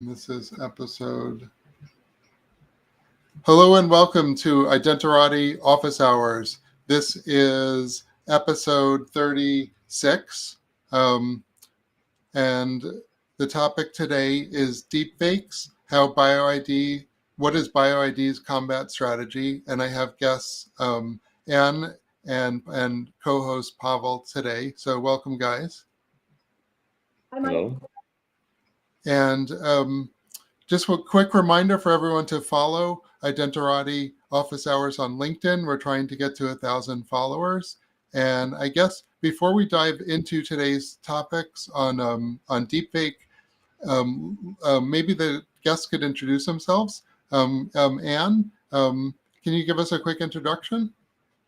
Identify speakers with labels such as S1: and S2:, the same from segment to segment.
S1: This is episode. Hello and welcome to Identirati Office Hours. This is episode 36. And the topic today is deepfakes, what is BioID's combat strategy? And I have guests, Anne and co-host Pavel today. So welcome, guys.
S2: Hi, Mike.
S3: Hello.
S1: And just a quick reminder for everyone to follow Identirati Office Hours on LinkedIn. We're trying to get to 1,000 followers. And I guess before we dive into today's topics on deepfake, maybe the guests could introduce themselves. Anne, can you give us a quick introduction?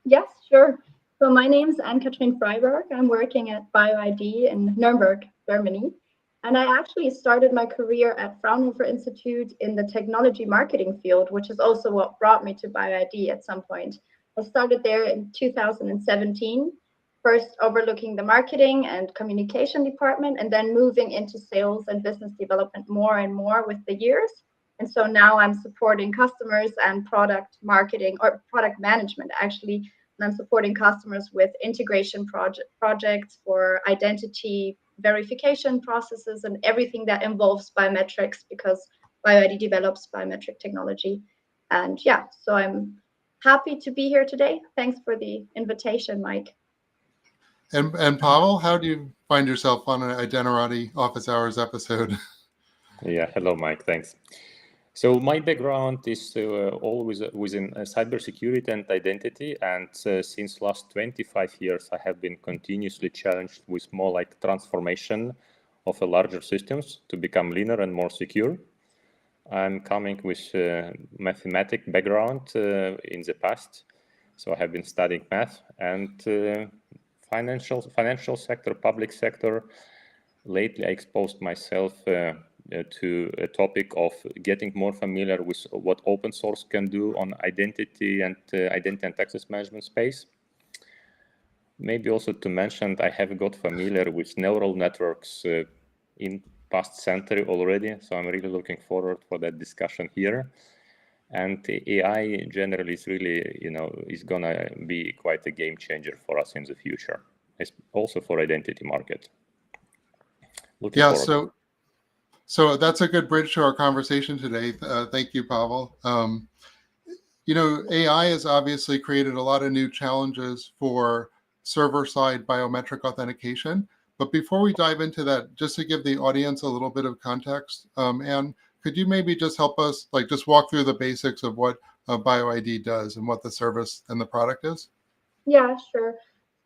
S2: Yes, sure. So my name is Anne-Kathrin Freiberg. I'm working at BioID in Nuremberg, Germany. And I actually started my career at Fraunhofer Institute in the technology marketing field, which is also what brought me to BioID at some point. I started there in 2017, first overlooking the marketing and communication department, and then moving into sales and business development more and more with the years. And so now I'm supporting customers and product marketing or product management, actually. And I'm supporting customers with integration projects for identity verification processes and everything that involves biometrics, because BioID develops biometric technology. And yeah, so I'm happy to be here today. Thanks for the invitation, Mike.
S1: And Pavel, how do you find yourself on an Identirati Office Hours episode?
S3: Yeah, hello, Mike. Thanks. So my background is always within cybersecurity and identity, and since last 25 years, I have been continuously challenged with more like transformation of a larger systems to become leaner and more secure. I'm coming with mathematic background in the past, so I have been studying math and financial sector, public sector. Lately, I exposed myself to a topic of getting more familiar with what open source can do on identity and access management space. Maybe also to mention, I have got familiar with neural networks in past century already, so I'm really looking forward for that discussion here. And AI generally is really, is gonna be quite a game changer for us in the future. It's also for identity market. Looking forward.
S1: So that's a good bridge to our conversation today. Thank you, Pavel. AI has obviously created a lot of new challenges for server-side biometric authentication. But before we dive into that, just to give the audience a little bit of context, Anne, could you maybe just help us, just walk through the basics of what BioID does and what the service and the product is?
S2: Yeah, sure.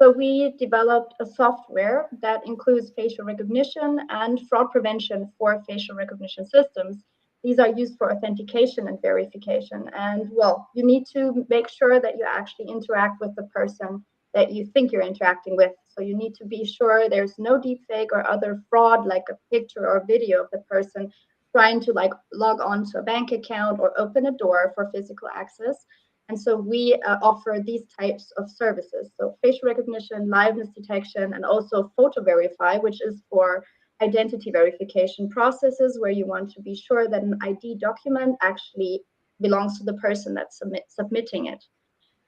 S2: So we developed a software that includes facial recognition and fraud prevention for facial recognition systems. These are used for authentication and verification. And well, you need to make sure that you actually interact with the person that you think you're interacting with. So you need to be sure there's no deepfake or other fraud, like a picture or video of the person trying to log on to a bank account or open a door for physical access. And so we offer these types of services. So facial recognition, liveness detection, and also photo verify, which is for identity verification processes where you want to be sure that an ID document actually belongs to the person that's submitting it.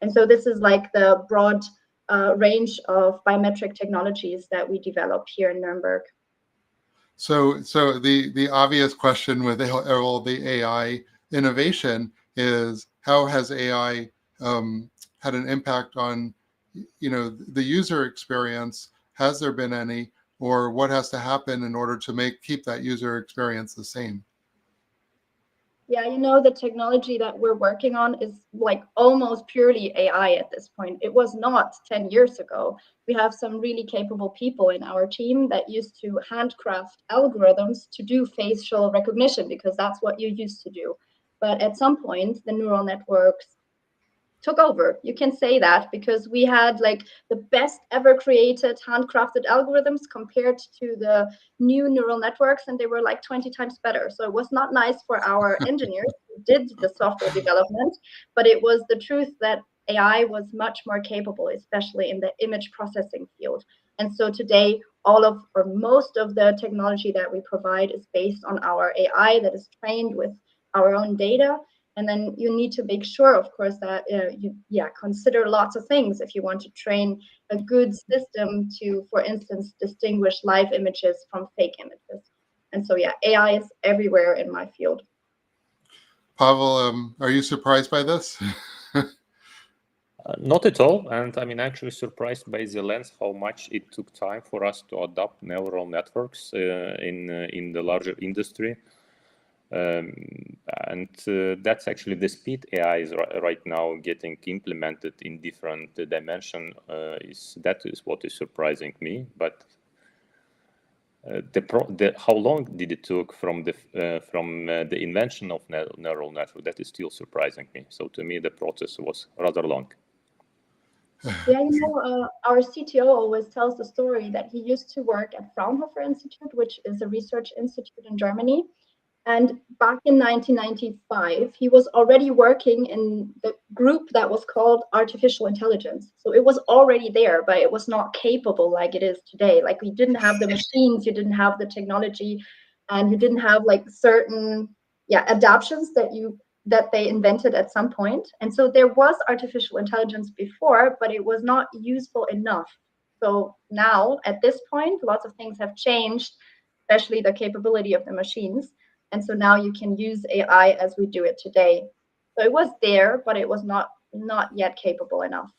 S2: And so this is like the broad range of biometric technologies that we develop here in Nuremberg.
S1: So the obvious question with all the AI innovation is, how has AI had an impact on, the user experience? Has there been any, or what has to happen in order to keep that user experience the same?
S2: Yeah, the technology that we're working on is almost purely AI at this point. It was not 10 years ago. We have some really capable people in our team that used to handcraft algorithms to do facial recognition, because that's what you used to do. But at some point, the neural networks took over. You can say that, because we had the best ever created handcrafted algorithms compared to the new neural networks, and they were 20 times better. So it was not nice for our engineers who did the software development, but it was the truth that AI was much more capable, especially in the image processing field. And so today all of or most of the technology that we provide is based on our AI that is trained with our own data. And then you need to make sure, of course, that you consider lots of things if you want to train a good system to, for instance, distinguish live images from fake images. And so, yeah, AI is everywhere in my field.
S1: Pavel, are you surprised by this?
S3: Not at all, and I mean actually surprised by the length how much it took time for us to adopt neural networks in the larger industry, and that's actually the speed AI is right now getting implemented in different dimension. That is what is surprising me, but. How long did it took from the invention of neural network? That is still surprising me. So to me, the process was rather long.
S2: Yeah, our CTO always tells the story that he used to work at Fraunhofer Institute, which is a research institute in Germany. And back in 1995, he was already working in the group that was called artificial intelligence. So it was already there, but it was not capable like it is today. Like we didn't have the machines, you didn't have the technology, and you didn't have like certain adaptations that they invented at some point. And so there was artificial intelligence before, but it was not useful enough. So now at this point, lots of things have changed, especially the capability of the machines. And so now you can use AI as we do it today. So it was there, but it was not yet capable enough.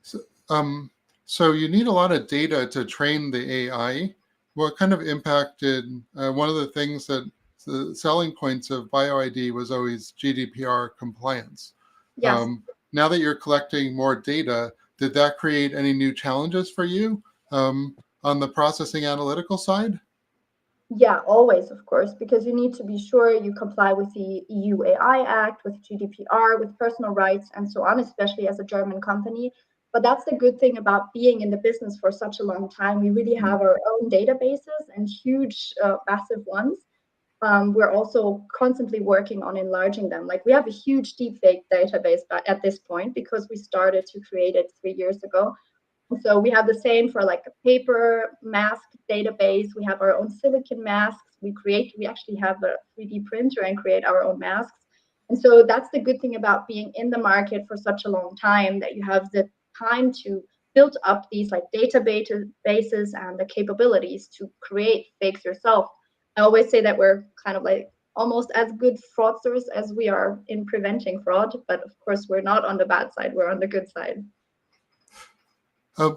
S1: So you need a lot of data to train the AI. What kind of impact did one of the things that the selling points of BioID was always GDPR compliance?
S2: Yes.
S1: Now that you're collecting more data, did that create any new challenges for you on the processing analytical side?
S2: Yeah, always, of course, because you need to be sure you comply with the EU AI Act, with GDPR, with personal rights, and so on, especially as a German company. But that's the good thing about being in the business for such a long time. We really have our own databases and huge, massive ones. We're also constantly working on enlarging them. Like we have a huge deepfake database at this point because we started to create it 3 years ago. So we have the same for like a paper mask database. We have our own silicon masks. We actually have a 3D printer and create our own masks. And so that's the good thing about being in the market for such a long time, that you have the time to build up these like databases and the capabilities to create fakes yourself. I always say that we're kind of like almost as good fraudsters as we are in preventing fraud, but of course we're not on the bad side, we're on the good side.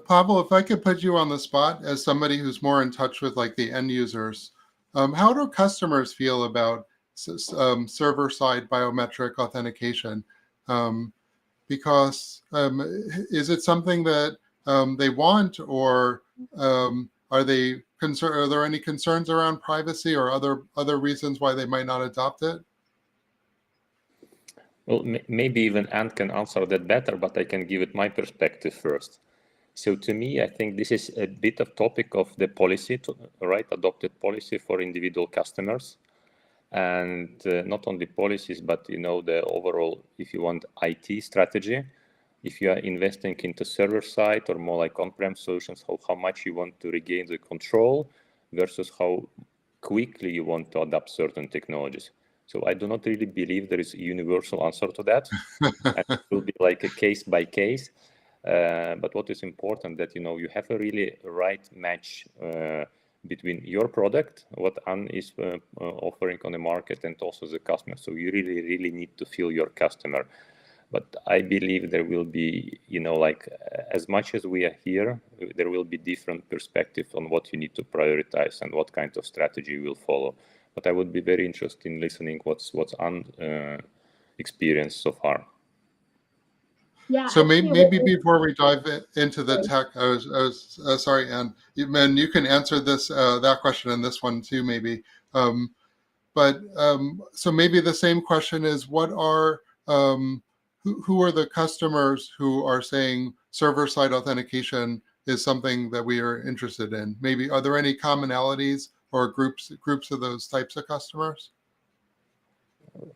S1: Pavel, if I could put you on the spot as somebody who's more in touch with like the end users, how do customers feel about server-side biometric authentication? Because is it something that they want, or are they concerned? Are there any concerns around privacy or other reasons why they might not adopt it?
S3: Well, maybe even Ant can answer that better, but I can give it my perspective first. So to me, I think this is a bit of topic of the policy, right? Adopted policy for individual customers, and not only policies, but the overall, if you want, IT strategy. If you are investing into server side or more like on-prem solutions, how much you want to regain the control versus how quickly you want to adopt certain technologies. So I do not really believe there is a universal answer to that. And it will be like a case by case. But what is important that you have a really right match between your product, what Anne is offering on the market, and also the customer. So you really need to feel your customer. But I believe there will be, like as much as we are here, there will be different perspectives on what you need to prioritize and what kind of strategy you will follow. But I would be very interested in listening what's Anne experienced so far.
S2: Yeah.
S1: So maybe before we dive into the tech, I was sorry, Anne. You can answer this that question and this one too, maybe. So maybe the same question is, what are who are the customers who are saying server-side authentication is something that we are interested in? Maybe are there any commonalities or groups of those types of customers?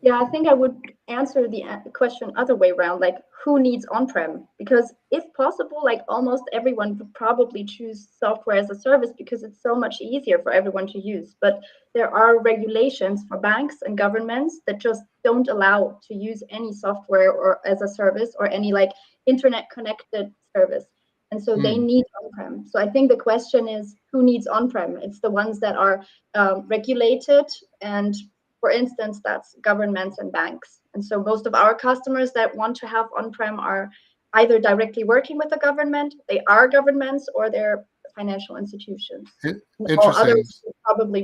S2: Yeah, I think I would answer the question other way around, like who needs on-prem? Because if possible, like almost everyone would probably choose software as a service because it's so much easier for everyone to use. But there are regulations for banks and governments that just don't allow to use any software or as a service or any like internet connected service. And so they need on-prem. So I think the question is who needs on-prem? It's the ones that are regulated, and for instance, that's governments and banks. And so most of our customers that want to have on-prem are either directly working with the government, they are governments, or they're financial institutions. All
S1: Interesting.
S2: others would probably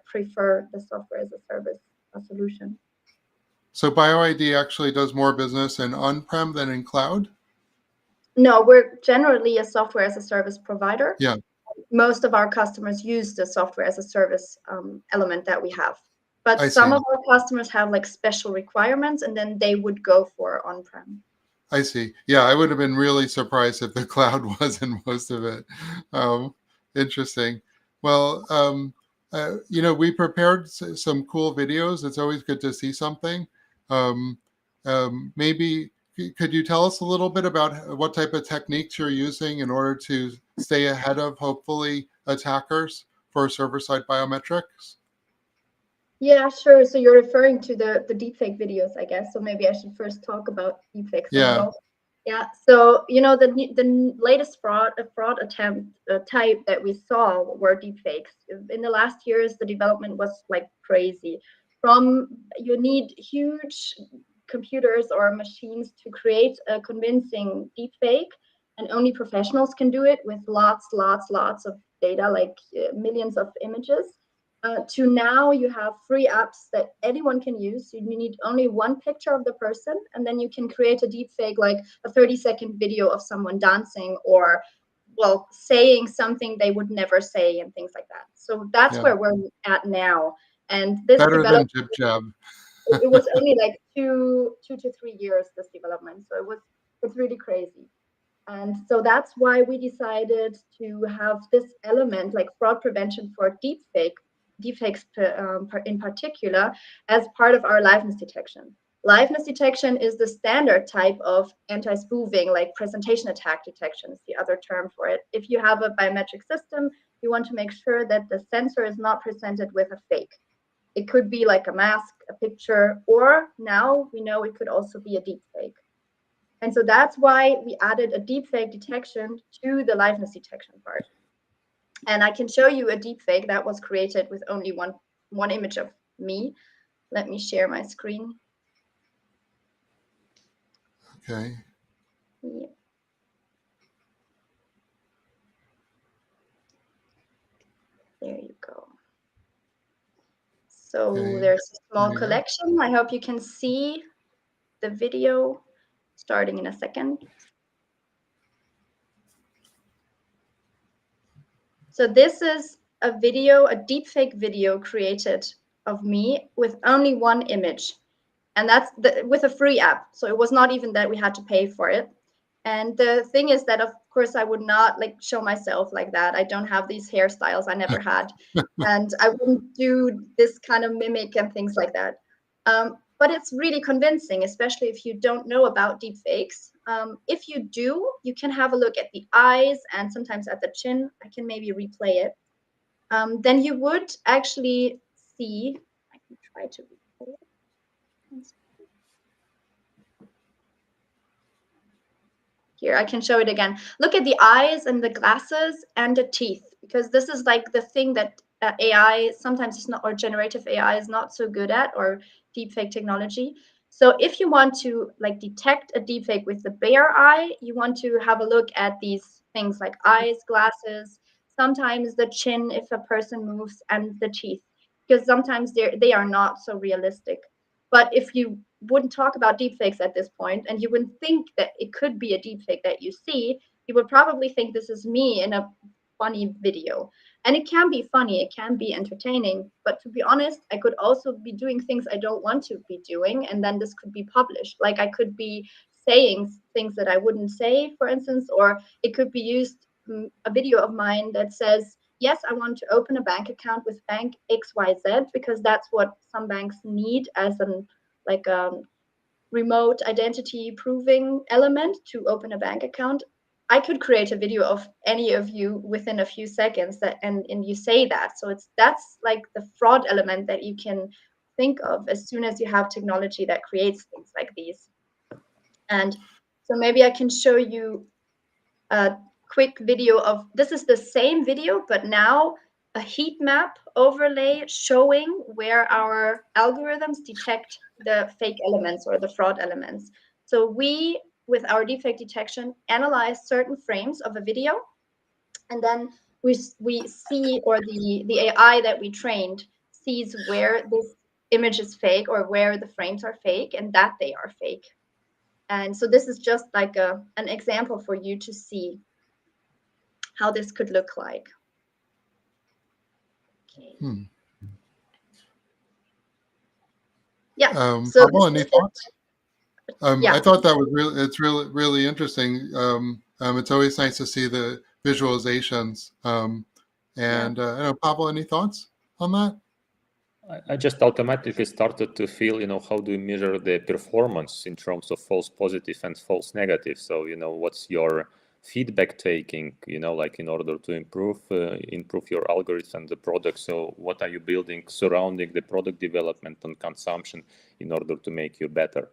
S2: prefer the software as a service solution.
S1: So BioID actually does more business in on-prem than in cloud?
S2: No, we're generally a software as a service provider.
S1: Yeah.
S2: Most of our customers use the software as a service element that we have. But
S1: I
S2: some
S1: see.
S2: of our customers have like special requirements, and then they would go for on-prem.
S1: I see. Yeah, I would have been really surprised if the cloud wasn't most of it. Interesting. Well, we prepared some cool videos. It's always good to see something. Um, Maybe could you tell us a little bit about what type of techniques you're using in order to stay ahead of, hopefully, attackers for server-side biometrics?
S2: Yeah, sure. So you're referring to the deepfake videos, I guess. So maybe I should first talk about deepfakes
S1: Yeah,
S2: themselves. Yeah. So the latest fraud attempt type that we saw were deepfakes. In the last years, the development was like crazy. You need huge computers or machines to create a convincing deepfake, and only professionals can do it with lots of data, like millions of images. To now you have free apps that anyone can use. You need only one picture of the person, and then you can create a deep fake, like a 30-second video of someone dancing or, well, saying something they would never say and things like that. So that's
S1: yeah.
S2: where we're at now. And this
S1: Better than
S2: development,
S1: Jib Jab.
S2: it was only like 2 to 3 years, this development. So it's really crazy. And so that's why we decided to have this element, like fraud prevention for deepfakes in particular, as part of our liveness detection. Liveness detection is the standard type of anti-spoofing, like presentation attack detection is the other term for it. If you have a biometric system, you want to make sure that the sensor is not presented with a fake. It could be like a mask, a picture, or now we know it could also be a deepfake. And so that's why we added a deepfake detection to the liveness detection part. And I can show you a deepfake that was created with only one image of me. Let me share my screen.
S1: Okay.
S2: Yeah. There you go. So
S1: Okay.
S2: there's a small
S1: Yeah.
S2: collection. I hope you can see the video starting in a second. So this is a video, a deepfake video created of me with only one image. And that's with a free app. So it was not even that we had to pay for it. And the thing is that, of course, I would not like show myself like that. I don't have these hairstyles. I never had. And I wouldn't do this kind of mimic and things like that. But it's really convincing, especially if you don't know about deepfakes. If you do, you can have a look at the eyes and sometimes at the chin. I can maybe replay it. Then you would actually see, I can try to replay it. Here, I can show it again. Look at the eyes and the glasses and the teeth, because this is like the thing that AI sometimes is not, or generative AI is not so good at, or deepfake technology. So if you want to like detect a deepfake with the bare eye, you want to have a look at these things like eyes, glasses, sometimes the chin if a person moves, and the teeth, because sometimes they are not so realistic. But if you wouldn't talk about deepfakes at this point, and you wouldn't think that it could be a deepfake that you see, you would probably think this is me in a funny video. And it can be funny, it can be entertaining, but to be honest, I could also be doing things I don't want to be doing, and then this could be published. Like I could be saying things that I wouldn't say, for instance, or it could be used, a video of mine that says, yes, I want to open a bank account with bank XYZ because that's what some banks need as an like remote identity proving element to open a bank account, I could create a video of any of you within a few seconds and you say that. So that's like the fraud element that you can think of as soon as you have technology that creates things like these. And so maybe I can show you a quick video of, this is the same video, but now a heat map overlay showing where our algorithms detect the fake elements or the fraud elements. So we, with our deepfake detection, analyze certain frames of a video, and then we see, or the AI that we trained sees where this image is fake or where the frames are fake and that they are fake. And so this is just like an example for you to see how this could look like. Okay. Yeah. So
S1: Pablo, any thoughts?
S2: yeah.
S1: I thought that was really interesting. It's always nice to see the visualizations. And I don't know, Pablo, any thoughts on that?
S3: I just automatically started to feel, how do you measure the performance in terms of false positive and false negative? So, what's your feedback taking, like in order to improve your algorithm and the product? So what are you building surrounding the product development and consumption in order to make you better?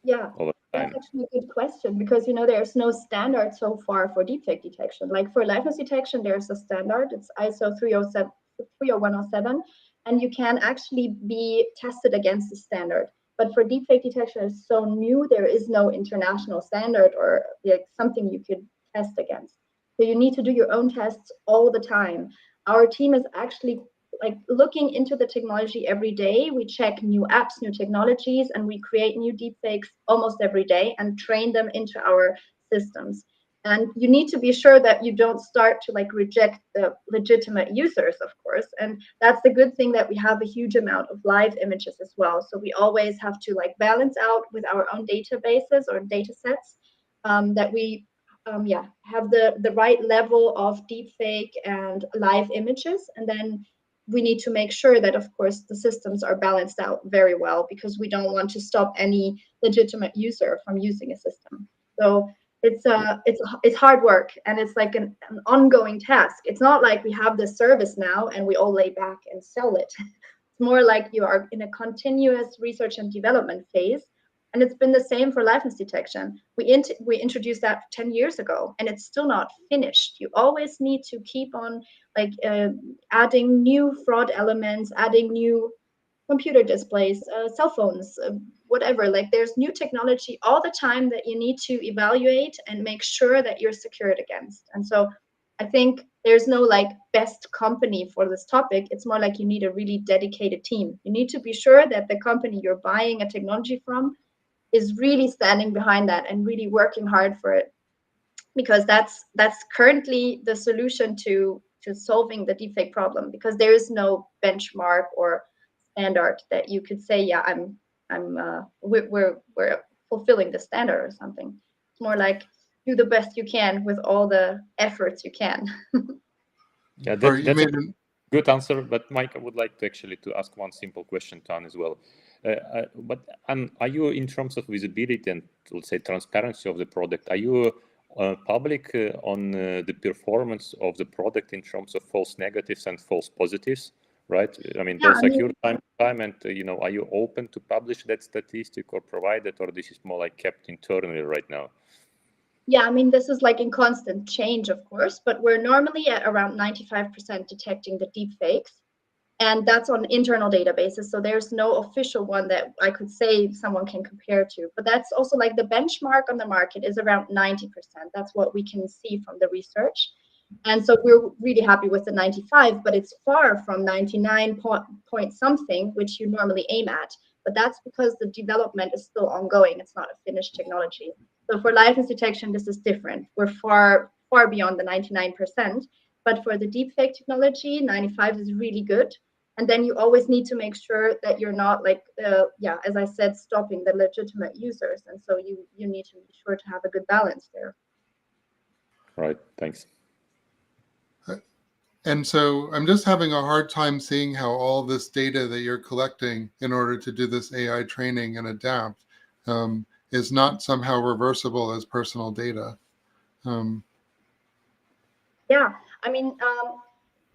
S2: Yeah, that's actually a good question, because there's no standard so far for deepfake detection. Like for liveness detection, there's a standard. It's ISO 30107, and you can actually be tested against the standard. But for deepfake detection, it's so new, there is no international standard or like something you could test against. So you need to do your own tests all the time. Our team is actually like looking into the technology every day. We check new apps, new technologies, and we create new deepfakes almost every day and train them into our systems. And you need to be sure that you don't start to like reject the legitimate users, of course. And that's the good thing, that we have a huge amount of live images as well. So we always have to like balance out with our own databases or data sets, that we have the right level of deepfake and live images. And then we need to make sure that, of course, the systems are balanced out very well, because we don't want to stop any legitimate user from using a system. So it's hard work, and it's like an ongoing task. It's not like we have this service now and we all lay back and sell it. It's more like you are in a continuous research and development phase. And it's been the same for liveness detection. We introduced that 10 years ago, and it's still not finished. You always need to keep on like adding new fraud elements, adding new computer displays, cell phones, whatever. Like there's new technology all the time that you need to evaluate and make sure that you're secured against. And so I think there's no like best company for this topic. It's more like you need a really dedicated team. You need to be sure that the company you're buying a technology from is really standing behind that and really working hard for it, because that's currently the solution to solving the deepfake problem, because there is no benchmark or standard that you could say, yeah, we're fulfilling the standard or something. It's more like do the best you can with all the efforts you can.
S3: Yeah, that's a good answer. But Mike, I would like to actually ask one simple question to Anne as well. But are you, in terms of visibility and let's say transparency of the product, are you public on the performance of the product in terms of false negatives and false positives? Right. I mean, those occur time to time, and are you open to publish that statistic or provide it, or this is more like kept internally right now?
S2: Yeah, I mean, this is like in constant change, of course, but we're normally at around 95% detecting the deepfakes, and that's on internal databases. So there's no official one that I could say someone can compare to, but that's also like the benchmark on the market is around 90%. That's what we can see from the research. And so we're really happy with the 95, but it's far from 99 point something, which you normally aim at. But that's because the development is still ongoing. It's not a finished technology. So for liveness detection, this is different. We're far, far beyond the 99%. But for the deepfake technology, 95 is really good. And then you always need to make sure that you're not like, as I said, stopping the legitimate users. And so you need to be sure to have a good balance there.
S3: Right. Thanks.
S1: And so I'm just having a hard time seeing how all this data that you're collecting in order to do this AI training and adapt is not somehow reversible as personal data.
S2: Yeah, I mean,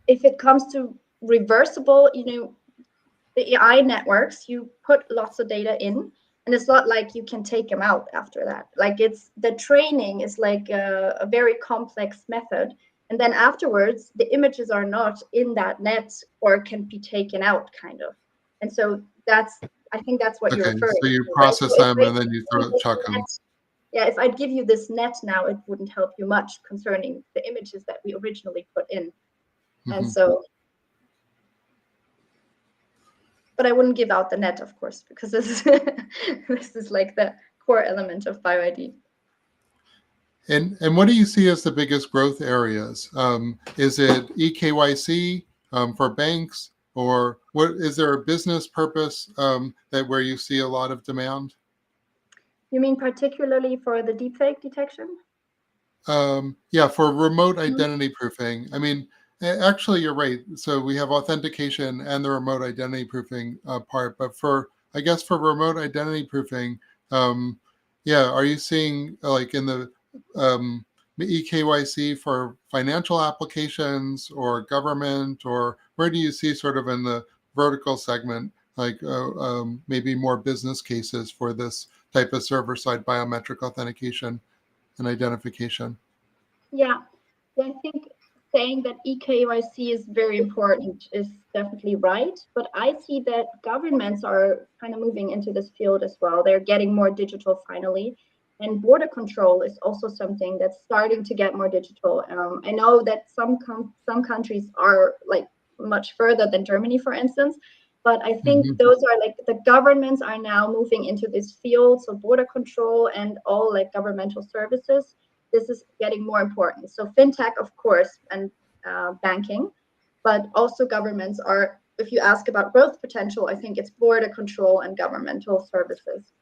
S2: if it comes to reversible, the AI networks, you put lots of data in, and it's not like you can take them out after that. Like the training is like a very complex method. And then afterwards, the images are not in that net or can be taken out, kind of. And so I think that's what you're
S1: Okay,
S2: referring
S1: so you
S2: to, right?
S1: process
S2: So
S1: them and then you chuck them.
S2: yeah, if I'd give you this net now, it wouldn't help you much concerning the images that we originally put in. And so, but I wouldn't give out the net, of course, because this is like the core element of BioID.
S1: And what do you see as the biggest growth areas? Is it eKYC for banks, or what is there a business purpose that where you see a lot of demand?
S2: You mean particularly for the deepfake detection?
S1: Yeah, for remote identity proofing. I mean, actually, you're right. So we have authentication and the remote identity proofing part, but I guess for remote identity proofing, yeah, are you seeing like in the um, eKYC for financial applications or government, or where do you see sort of in the vertical segment, like maybe more business cases for this type of server-side biometric authentication and identification?
S2: Yeah, I think saying that eKYC is very important is definitely right. But I see that governments are kind of moving into this field as well. They're getting more digital finally. And border control is also something that's starting to get more digital. I know that some countries are like much further than Germany, for instance. But I think those are like the governments are now moving into this field. So border control and all like governmental services, this is getting more important. So fintech, of course, and banking, but also governments are, if you ask about growth potential, I think it's border control and governmental services.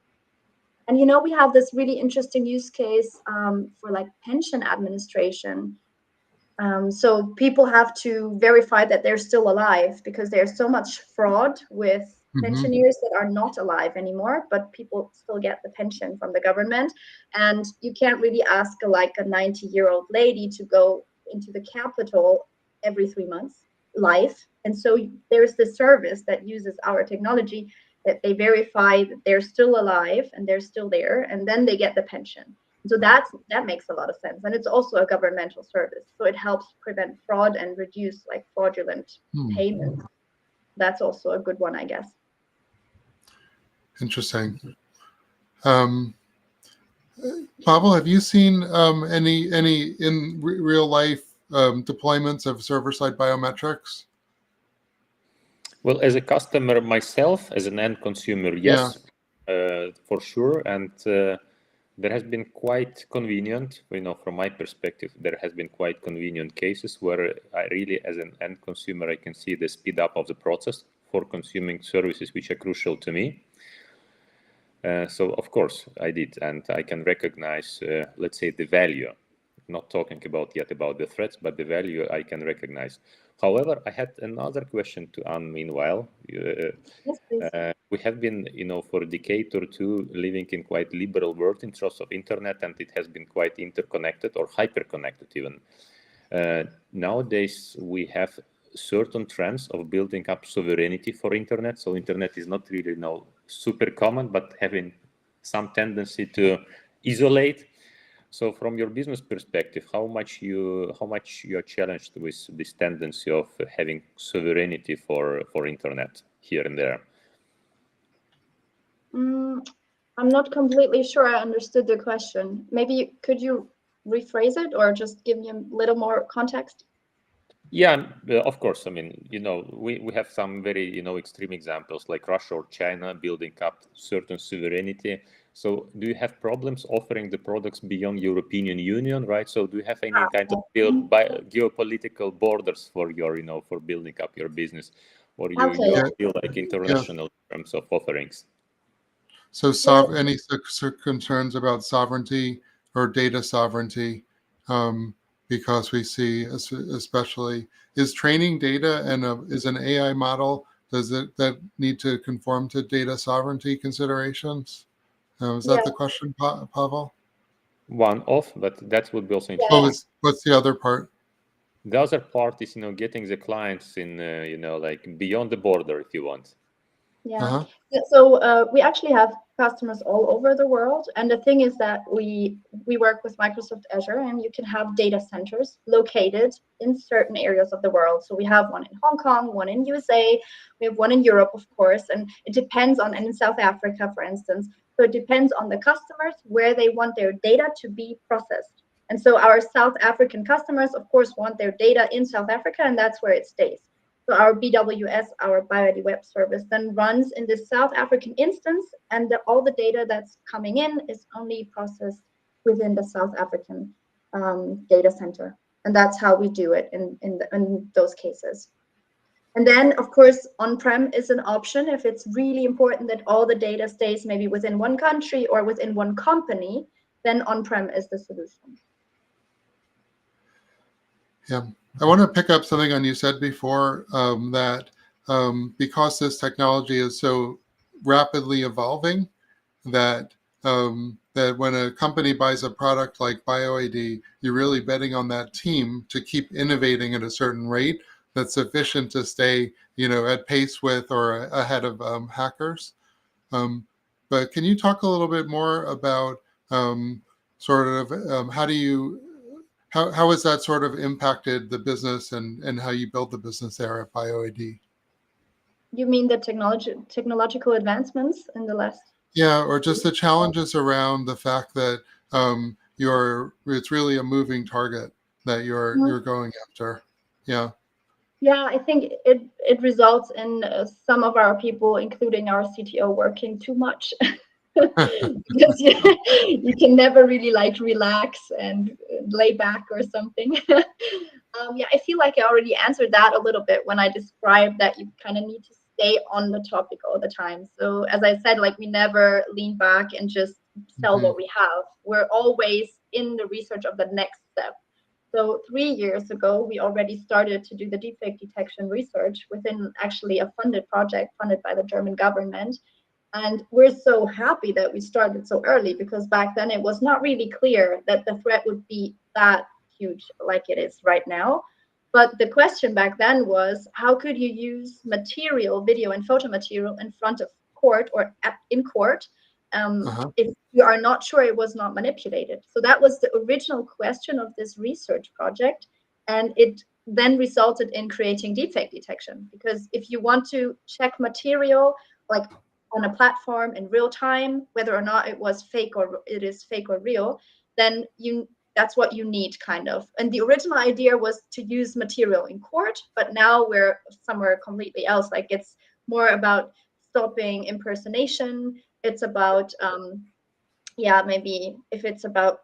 S2: And we have this really interesting use case for like pension administration. So people have to verify that they're still alive because there's so much fraud with pensioners that are not alive anymore, but people still get the pension from the government. And you can't really ask a 90-year-old lady to go into the capital every 3 months live. And so there's this service that uses our technology that they verify that they're still alive and they're still there, and then they get the pension. So that makes a lot of sense. And it's also a governmental service. So it helps prevent fraud and reduce like fraudulent payments. That's also a good one, I guess.
S1: Interesting. Pavel, have you seen any in real life deployments of server-side biometrics?
S3: Well, as a customer myself, as an end consumer, yes, for sure. And there has been quite convenient, from my perspective, there has been quite convenient cases where I really, as an end consumer, I can see the speed up of the process for consuming services which are crucial to me. So, of course, I did, and I can recognize, let's say, the value. Not talking yet about the threats, but the value I can recognize. However, I had another question to Anne. Meanwhile,
S2: Yes, please.
S3: we have been, for a decade or two, living in quite liberal world in terms of internet, and it has been quite interconnected or hyper-connected even. Nowadays, we have certain trends of building up sovereignty for internet. So internet is not really super common, but having some tendency to isolate. So from your business perspective, how much you are challenged with this tendency of having sovereignty for internet here and there?
S2: I'm not completely sure I understood the question. Maybe could you rephrase it or just give me a little more context?
S3: Yeah, of course. I mean, we have some very, extreme examples like Russia or China building up certain sovereignty. So do you have problems offering the products beyond European Union, right? So do you have any kind of geopolitical borders for your, for building up your business, or you feel like international in terms of offerings?
S1: So any concerns about sovereignty or data sovereignty? because we see, especially, is training data and is an AI model, does it that need to conform to data sovereignty considerations? Is
S2: Yeah,
S1: that the question, Pavel?
S3: One off, but that would be also
S2: yeah,
S3: interesting.
S1: What's the other part?
S3: The other part is, getting the clients in, like beyond the border, if you want.
S2: yeah.
S1: Uh-huh.
S2: Yeah, so we actually have customers all over the world, and the thing is that we work with Microsoft Azure, and you can have data centers located in certain areas of the world. So we have one in Hong Kong, one in USA, we have one in Europe, of course, and it depends on, and in South Africa, for instance. So it depends on the customers where they want their data to be processed. And so our South African customers, of course, want their data in South Africa, and that's where it stays. So our BWS, our BioID web service, then runs in this South African instance, and all the data that's coming in is only processed within the South African data center. And that's how we do it in those cases. And then, of course, on-prem is an option if it's really important that all the data stays maybe within one country or within one company, then on-prem is the solution.
S1: Yeah, I want to pick up something on you said before, that because this technology is so rapidly evolving, that that when a company buys a product like BioID, you're really betting on that team to keep innovating at a certain rate that's sufficient to stay, at pace with or ahead of hackers. Um, but can you talk a little bit more about sort of how has that sort of impacted the business and how you build the business there at BioID?
S2: You mean the technological advancements in the last?
S1: Yeah, or just the challenges around the fact that it's really a moving target that you're going after. Yeah.
S2: Yeah, I think it results in some of our people, including our CTO, working too much because you can never really like relax and lay back or something. Yeah, I feel like I already answered that a little bit when I described that you kind of need to stay on the topic all the time. So as I said, like we never lean back and just sell
S1: Mm-hmm.
S2: what we have. We're always in the research of the next step. So 3 years ago, we already started to do the deepfake detection research within actually a funded project funded by the German government. And we're so happy that we started so early because back then it was not really clear that the threat would be that huge like it is right now. But the question back then was, how could you use material, video and photo material in front of court or in court
S1: Uh-huh.
S2: if you are not sure it was not manipulated? So that was the original question of this research project. And it then resulted in creating deepfake detection. Because if you want to check material, like on a platform in real time, whether or not it was fake or it is fake or real, then that's what you need kind of. And the original idea was to use material in court, but now we're somewhere completely else. Like it's more about stopping impersonation. It's about, maybe if it's about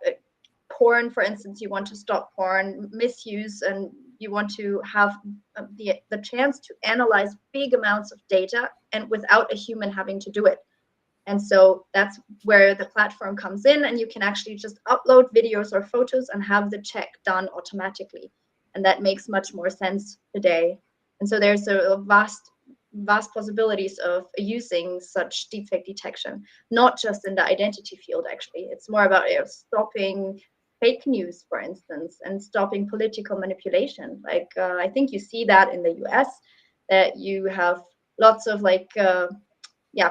S2: porn, for instance, you want to stop porn misuse and you want to have the chance to analyze big amounts of data and without a human having to do it. And so that's where the platform comes in, and you can actually just upload videos or photos and have the check done automatically. And that makes much more sense today. And so there's a vast possibilities of using such deepfake detection, not just in the identity field, actually. It's more about stopping fake news, for instance, and stopping political manipulation. Like, I think you see that in the US, that you have lots of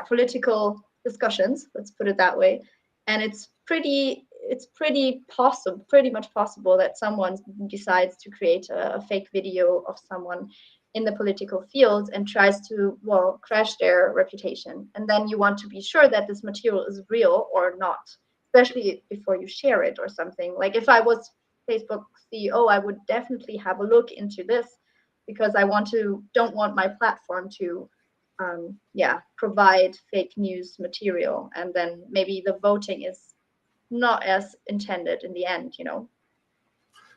S2: political discussions, let's put it that way. And it's pretty much possible that someone decides to create a fake video of someone in the political field and tries to, well, crash their reputation. And then you want to be sure that this material is real or not, especially before you share it or something. Like if I was Facebook CEO, I would definitely have a look into this because I don't want my platform to provide fake news material, and then maybe the voting is not as intended in the end,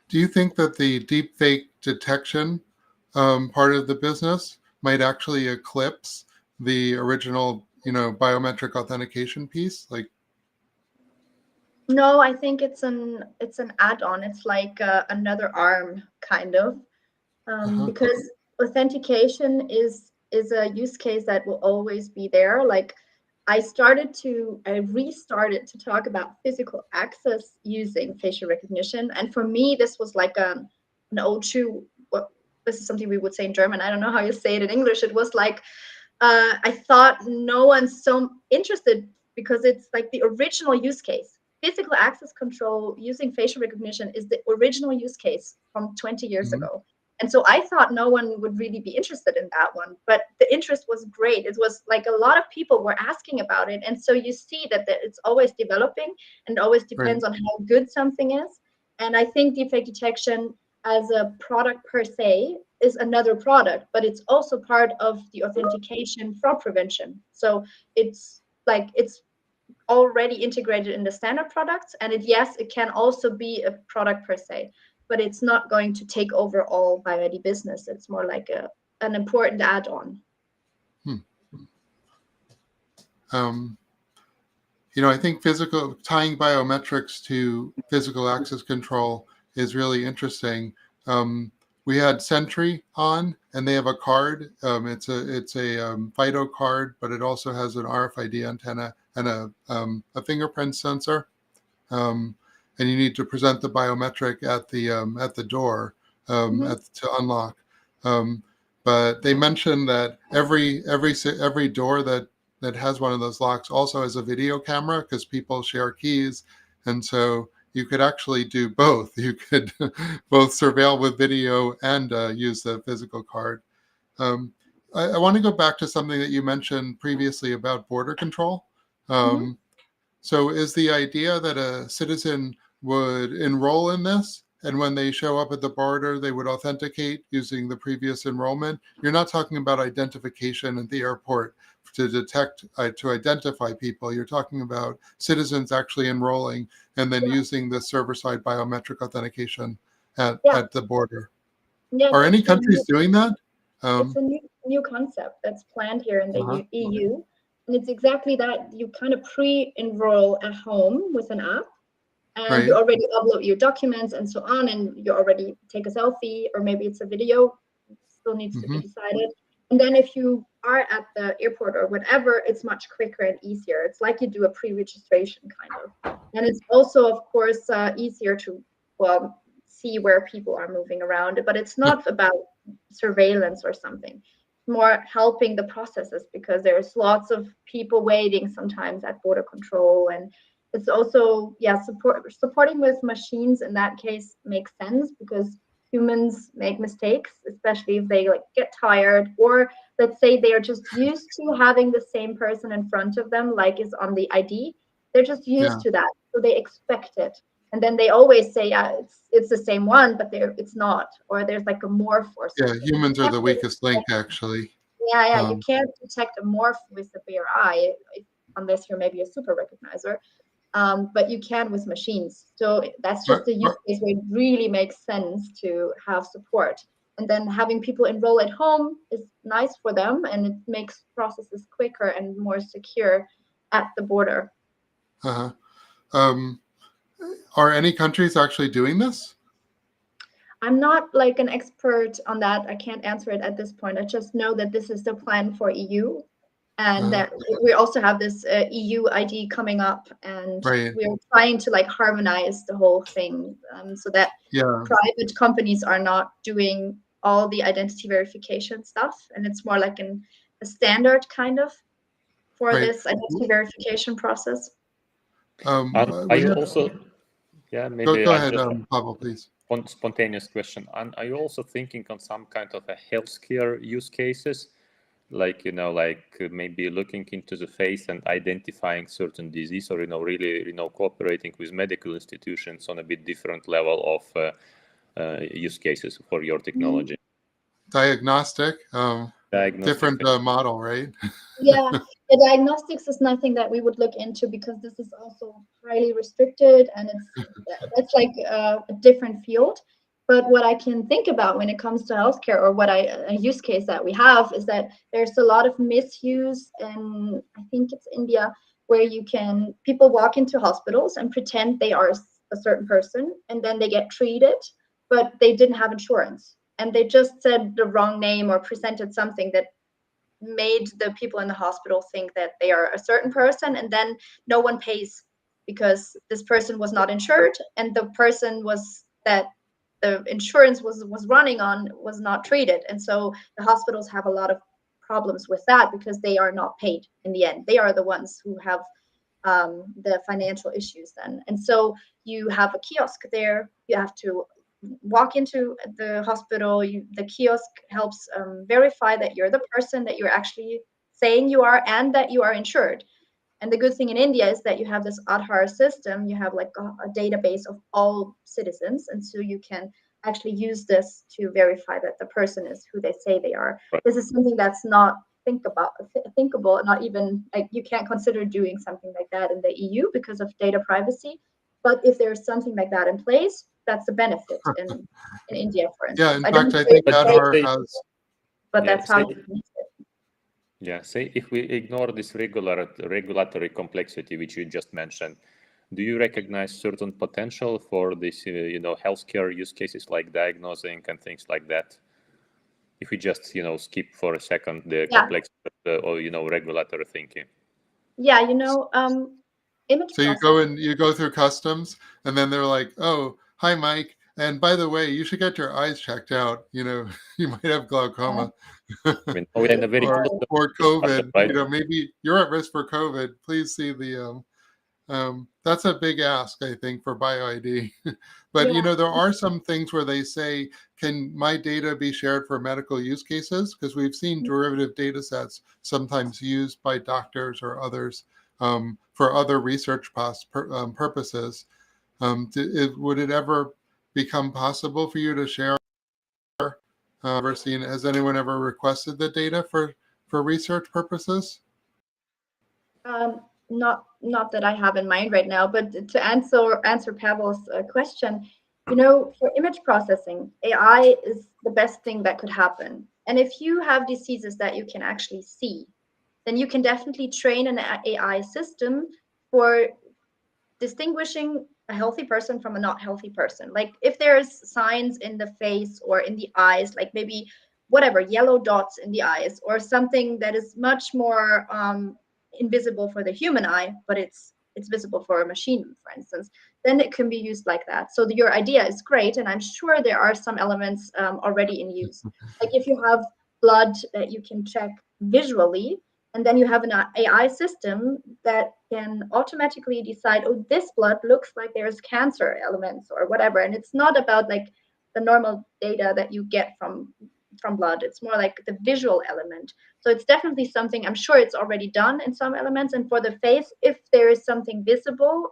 S1: Do you think that the deepfake detection part of the business might actually eclipse the original, biometric authentication piece? Like,
S2: No, I think it's an add-on. It's like another arm, kind of, because authentication is a use case that will always be there. Like I restarted to talk about physical access using facial recognition, and for me, this was like an old shoe. What this is something we would say in German. I don't know how you say it in English. It was like I thought no one's so interested because it's like the original use case. Physical access control using facial recognition is the original use case from 20 years ago. And so I thought no one would really be interested in that one, but the interest was great. It was like a lot of people were asking about it. And so you see that it's always developing and always depends on how good something is. And I think deepfake detection as a product per se is another product, but it's also part of the authentication fraud prevention. So it's like it's already integrated in the standard products, and yes, it can also be a product per se, but it's not going to take over all BioID business. It's more like an important add-on.
S1: I think tying biometrics to physical access control is really interesting. We had Sentry on, and they have a card. It's a FIDO card, but it also has an RFID antenna and a fingerprint sensor. And you need to present the biometric at the door to unlock. But they mentioned that every door that has one of those locks also has a video camera because people share keys, and so you could actually do both. You could both surveil with video and use the physical card. I want to go back to something that you mentioned previously about border control. So is the idea that a citizen would enroll in this, and when they show up at the border, they would authenticate using the previous enrollment? You're not talking about identification at the airport to identify people. You're talking about citizens actually enrolling and then using the server-side biometric authentication at the border. Are any countries doing that?
S2: It's a new concept that's planned here in the EU. And it's exactly that. You kind of pre-enroll at home with an app, and you already upload your documents and so on, and you already take a selfie, or maybe it's a video. It still needs to be decided. And then if you are at the airport or whatever, it's much quicker and easier. It's like you do a pre-registration kind of. And it's also, of course, easier to see where people are moving around. But it's not about surveillance or something. More helping the processes, because there's lots of people waiting sometimes at border control, and it's also supporting with machines in that case makes sense, because humans make mistakes, especially if they get tired, or let's say they are just used to having the same person in front of them like is on the ID. They're just used to that, so they expect it. And then they always say, it's the same one, but it's not, or there's like a morph or something.
S1: Yeah, humans are the weakest link, actually.
S2: Yeah, you can't detect a morph with the bare eye, unless you're maybe a super recognizer, but you can with machines. So that's just a use case where it really makes sense to have support. And then having people enroll at home is nice for them, and it makes processes quicker and more secure at the border.
S1: Are any countries actually doing this?
S2: I'm not like an expert on that. I can't answer it at this point. I just know that this is the plan for EU, and that we also have this EU ID coming up, and we're trying to harmonize the whole thing, so that private companies are not doing all the identity verification stuff, and it's more like a standard kind of for this identity verification process.
S3: Are you also, maybe
S1: go ahead, Pavel, please.
S3: Spontaneous question. And are you also thinking on some kind of a healthcare use cases, like maybe looking into the face and identifying certain disease, or really cooperating with medical institutions on a bit different level of use cases for your technology?
S1: Diagnostic. Different model, right?
S2: Yeah, the diagnostics is nothing that we would look into, because this is also highly restricted, and that's like a different field. But what I can think about when it comes to healthcare, or a use case that we have, is that there's a lot of misuse in, I think it's India, where people walk into hospitals and pretend they are a certain person, and then they get treated, but they didn't have insurance, and they just said the wrong name or presented something that made the people in the hospital think that they are a certain person, and then no one pays because this person was not insured, and the person that the insurance was running on was not treated. And so the hospitals have a lot of problems with that because they are not paid in the end. They are the ones who have the financial issues then. And so you have a kiosk there, you have to walk into the hospital, the kiosk helps verify that you're the person that you're actually saying you are and that you are insured. And the good thing in India is that you have this Aadhaar system, you have like a database of all citizens, and so you can actually use this to verify that the person is who they say they are.
S3: Right.
S2: This is something that's not thinkable, not even like you can't consider doing something like that in the EU because of data privacy. But if there's something like that in place, that's a benefit in India, for instance.
S1: Yeah, in fact, I think Aadhaar has.
S2: But that's how you use it.
S3: Yeah, say if we ignore this regulatory complexity which you just mentioned, do you recognize certain potential for this, healthcare use cases like diagnosing and things like that? If we just, skip for a second the complexity or regulatory thinking.
S2: Yeah, image
S1: So you go through customs, and then they're like, "Oh, hi, Mike. And by the way, you should get your eyes checked out. You might have glaucoma."
S3: I mean, we're in a very
S1: or COVID.
S3: right?
S1: Maybe you're at risk for COVID. Please see the. That's a big ask, I think, for BioID. But there are some things where they say, "Can my data be shared for medical use cases?" Because we've seen derivative data sets sometimes used by doctors or others for other research purposes. Would it ever become possible for you to share? Has anyone ever requested the data for research purposes?
S2: Not that I have in mind right now, but to answer Pavel's question, for image processing, AI is the best thing that could happen. And if you have diseases that you can actually see, then you can definitely train an AI system for distinguishing a healthy person from a not healthy person. Like if there's signs in the face or in the eyes, like maybe whatever, yellow dots in the eyes or something that is much more invisible for the human eye, but it's visible for a machine, for instance, then it can be used like that. So your idea is great, and I'm sure there are some elements already in use. Like if you have blood that you can check visually, and then you have an AI system that can automatically decide, oh, this blood looks like there's cancer elements or whatever. And it's not about like the normal data that you get from blood. It's more like the visual element. So it's definitely something, I'm sure it's already done in some elements. And for the face, if there is something visible,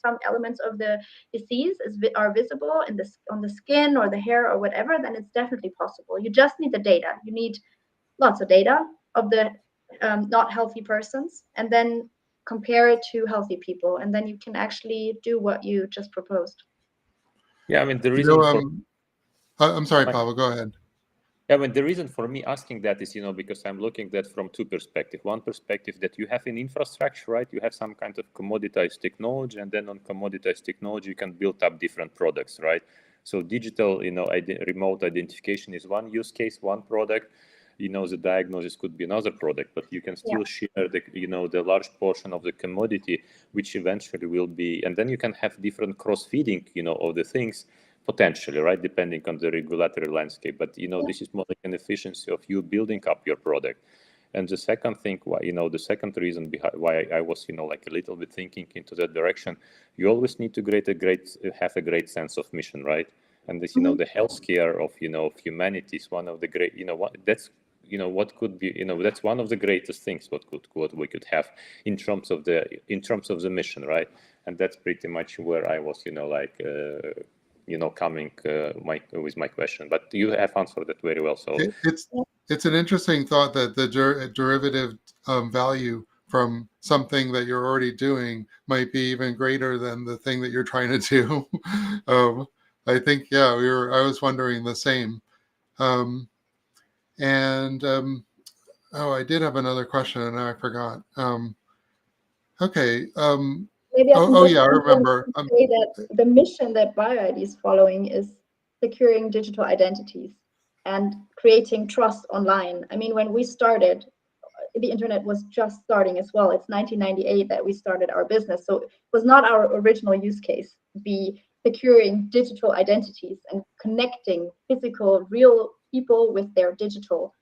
S2: some elements of the disease are visible on the skin or the hair or whatever, then it's definitely possible. You just need the data. You need lots of data of the not healthy persons, and then compare it to healthy people, and then you can actually do what you just proposed.
S3: Yeah, I mean, the reason
S1: I'm sorry, Pavel, go ahead.
S3: Yeah, I mean, the reason for me asking that is, because I'm looking at that from two perspectives. One perspective that you have in infrastructure, right? You have some kind of commoditized technology, and then on commoditized technology, you can build up different products, right? So digital, remote identification is one use case, one product. The diagnosis could be another product, but you can still share the large portion of the commodity, which eventually will be, and then you can have different cross-feeding, of the things potentially, right, depending on the regulatory landscape. But this is more like an efficiency of you building up your product. And the second thing, why, the second reason behind why I was, like a little bit thinking into that direction, you always need to have a great sense of mission, right? And this, the healthcare of humanity is one of the great, that's what could be, that's one of the greatest things what we could have in terms of the mission, right? And that's pretty much where I was, coming with my question. But you have answered it very well. So
S1: it's an interesting thought that the derivative value from something that you're already doing might be even greater than the thing that you're trying to do. I think, I was wondering the same. I did have another question and I forgot. Okay.
S2: Maybe I can
S1: Oh
S2: just
S1: yeah, I remember.
S2: say that the mission that BioID is following is securing digital identities and creating trust online. I mean, when we started, the internet was just starting as well. It's 1998 that we started our business. So it was not our original use case to be securing digital identities and connecting physical, real people with their digital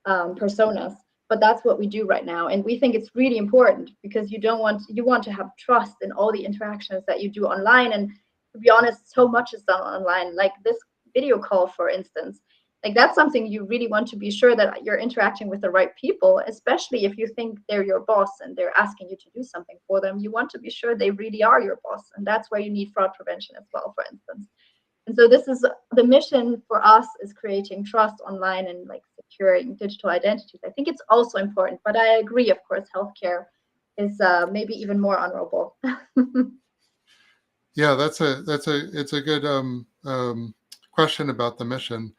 S2: personas. But that's what we do right now. And we think it's really important because you want to have trust in all the interactions that you do online. And to be honest, so much is done online, like this video call, for instance. Like that's something you really want to be sure that you're interacting with the right people, especially if you think they're your boss and they're asking you to do something for them. You want to be sure they really are your boss. And that's where you need fraud prevention as well, for instance. And so this is the mission for us, is creating trust online and like securing digital identities. I think it's also important, but I agree, of course, healthcare is maybe even more honorable.
S1: Yeah, it's a good question about the mission.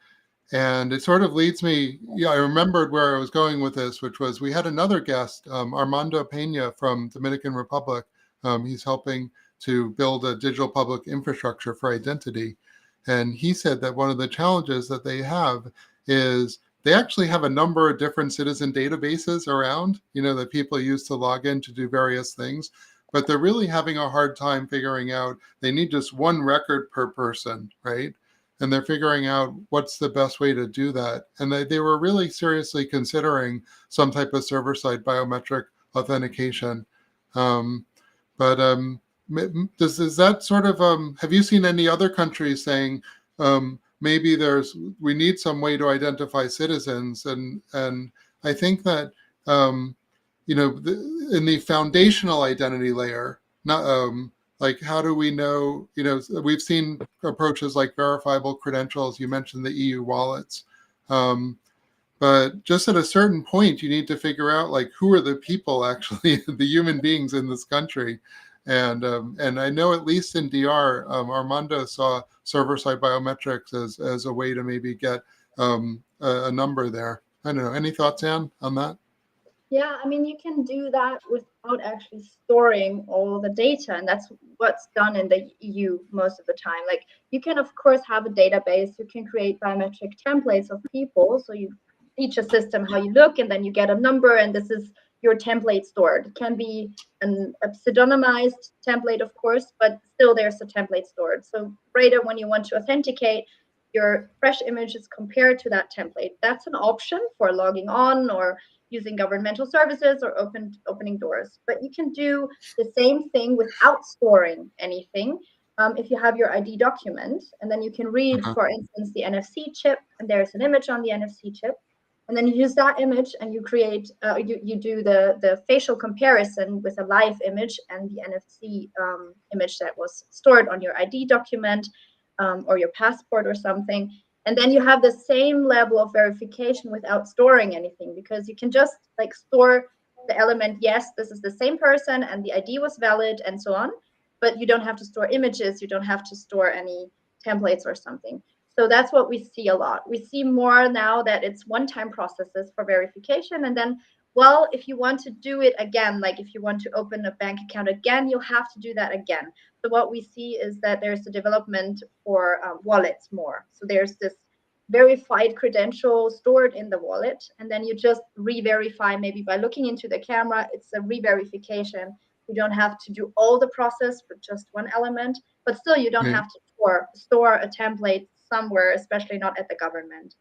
S1: And it sort of leads me, yeah, I remembered where I was going with this, which was we had another guest, Armando Pena from Dominican Republic. He's helping to build a digital public infrastructure for identity. And he said that one of the challenges that they have is they actually have a number of different citizen databases around, that people use to log in to do various things. But they're really having a hard time figuring out, they need just one record per person, right? And they're figuring out what's the best way to do that. And they were really seriously considering some type of server-side biometric authentication. But does that sort of, have you seen any other countries saying, maybe we need some way to identify citizens? And I think that, in the foundational identity layer, not, like, how do we know, we've seen approaches like verifiable credentials. You mentioned the EU wallets. But just at a certain point, you need to figure out, like, who are the people actually, the human beings in this country. And I know at least in DR, Armando saw server-side biometrics as a way to maybe get a number there. I don't know. Any thoughts, Anne, on that?
S2: Yeah, I mean, you can do that without actually storing all the data, and that's what's done in the EU most of the time. Like, you can, of course, have a database. You can create biometric templates of people. So you teach a system how you look, and then you get a number, and this is your template stored. It can be a pseudonymized template, of course, but still there's a template stored. So later, when you want to authenticate, your fresh image is compared to that template. That's an option for logging on or using governmental services or opening doors. But you can do the same thing without storing anything. If you have your ID document, and then you can read, for instance, the NFC chip, and there's an image on the NFC chip, and then you use that image and you create, you do the facial comparison with a live image and the NFC image that was stored on your ID document or your passport or something. And then you have the same level of verification without storing anything, because you can just like store the element, yes, this is the same person and the ID was valid and so on, but you don't have to store images, you don't have to store any templates or something. So that's what we see a lot. We see more now that it's one-time processes for verification. And then, well, if you want to do it again, like if you want to open a bank account again, you'll have to do that again. So what we see is that there's a development for wallets more. So there's this verified credential stored in the wallet, and then you just re-verify maybe by looking into the camera. It's a re-verification. You don't have to do all the process for just one element, but still you don't have to store a template somewhere, especially not at the government.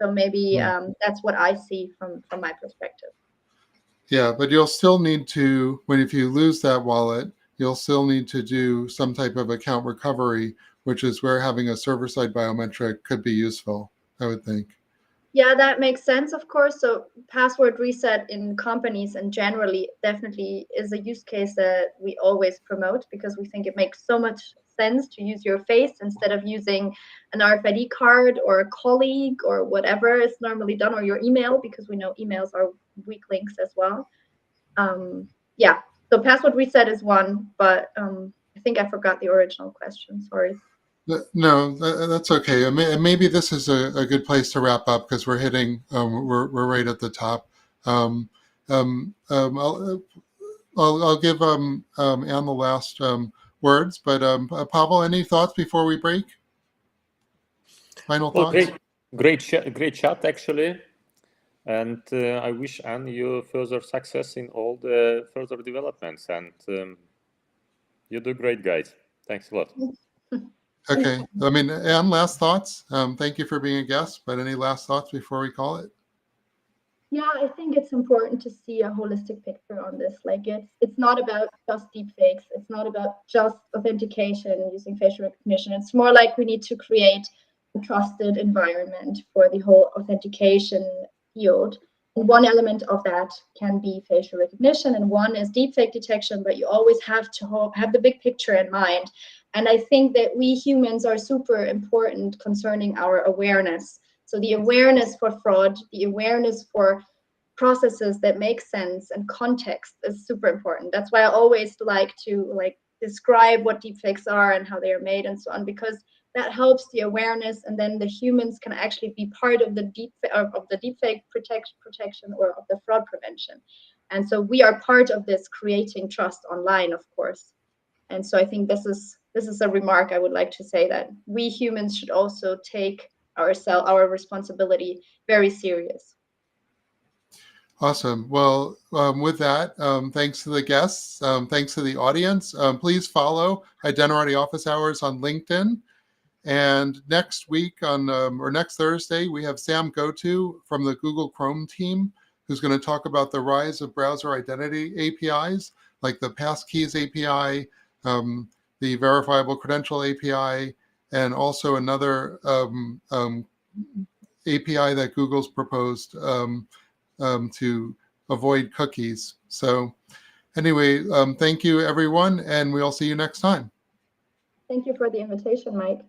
S2: So maybe that's what I see from my perspective.
S1: Yeah, but you'll still need to, if you lose that wallet, you'll still need to do some type of account recovery, which is where having a server-side biometric could be useful, I would think.
S2: Yeah, that makes sense, of course. So password reset in companies and generally definitely is a use case that we always promote, because we think it makes so much sense to use your face instead of using an RFID card or a colleague or whatever is normally done, or your email, because we know emails are weak links as well. Yeah, so password reset is one, but I think I forgot the original question. Sorry.
S1: No, that's okay. Maybe this is a good place to wrap up, because we're hitting, we're right at the top. I'll give Anne the last words, but Pavel, any thoughts before we break? Final
S3: Well,
S1: thoughts?
S3: great chat actually, and I wish Anne you further success in all the further developments, and you do great, guys. Thanks a lot.
S1: Okay, I mean, Anne, last thoughts? Thank you for being a guest, but any last thoughts before we call it?
S2: Yeah, I think it's important to see a holistic picture on this. Like it's not about just deepfakes. It's not about just authentication using facial recognition. It's more like we need to create a trusted environment for the whole authentication field. And one element of that can be facial recognition, and one is deepfake detection, but you always have to have the big picture in mind. And I think that we humans are super important concerning our awareness. So the awareness for fraud, the awareness for processes that make sense and context is super important. That's why I always like to describe what deepfakes are and how they are made and so on, because that helps the awareness, and then the humans can actually be part of the deepfake protection or of the fraud prevention. And so we are part of this creating trust online, of course. And so I think this is a remark I would like to say, that we humans should also take our responsibility very serious.
S1: Awesome. Well, with that, thanks to the guests, thanks to the audience. Please follow Identity Office Hours on LinkedIn. And next week or next Thursday, we have Sam Goto from the Google Chrome team, who's going to talk about the rise of browser identity APIs, like the Passkeys API, the Verifiable Credential API, and also another API that Google's proposed to avoid cookies. So anyway, thank you, everyone, and we'll see you next time.
S2: Thank you for the invitation, Mike.